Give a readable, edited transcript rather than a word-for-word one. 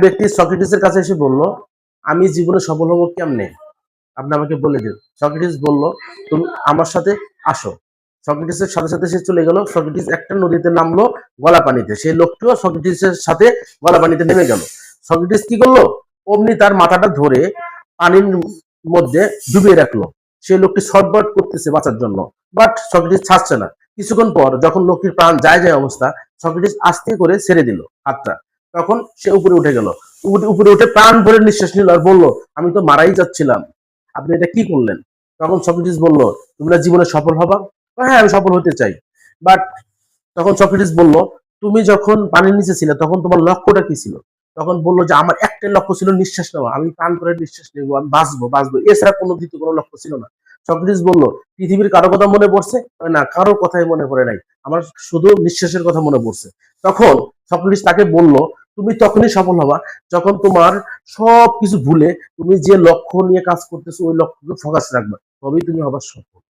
ব্যক্তি সক্রেটিসের কাছে এসে বলল, আমি জীবনে সফল হবো কেমনে, আপনি আমাকে বলে দিন। সক্রেটিস বলল, তুমি আমার সাথে আসো। সক্রেটিসের সাথে সাথে সে চলে গেল। সক্রেটিস একটা নদীতে নামলো গলা পানিতে, সেই লোকটিও সক্রেটিসের সাথে গলা পানিতে নেমে গেল। সক্রেটিস কি করলো, অমনি তার মাথাটা ধরে পানির মধ্যে ডুবিয়ে রাখলো। সেই লোকটি ছটফট করতেছে বাঁচার জন্য, বাট সক্রেটিস ছাড়ছে না। কিছুক্ষণ পর যখন লোকটির প্রাণ যায় যায় অবস্থা, সক্রেটিস আস্তে করে ছেড়ে দিল হাতটা। তখন সে উপরে উঠে গেল। উপরে উঠে প্রাণ ভরে নিঃশ্বাস নিল আর বলল, আমি তো মারাই যাচ্ছিলাম, আপনি এটা কি করলেন? তখন সক্রেটিস বলল, তুমি না জীবনে সফল হবা? হ্যাঁ, আমি সফল হতে চাই। বাট তখন সক্রেটিস বলল, তুমি যখন পানির নিচে ছিলে তখন তোমার লক্ষ্যটা কি ছিল? তখন বললো যে আমার একটাই লক্ষ্য ছিল নিঃশ্বাস নেওয়া, আমি প্রাণ করে নিঃশ্বাস নেবো, আমি বাঁচবো বাঁচবো, এছাড়া কোনো দ্বিতীয় কোনো লক্ষ্য ছিল না। সক্রেটিস বলল, পৃথিবীর কারো কথা মনে পড়ছে? না, কারো কথাই মনে পড়ে নাই, আমার শুধু নিঃশ্বাসের কথা মনে পড়ছে। তখন সক্রেটিস তাকে বলল, তুমি তখনই সফল হবা যখন তোমার সব কিছু ভুলে তুমি যে লক্ষ্য নিয়ে কাজ করতেছো ওই লক্ষ্যকে ফোকাস রাখবা, তবেই তুমি হবা সফল।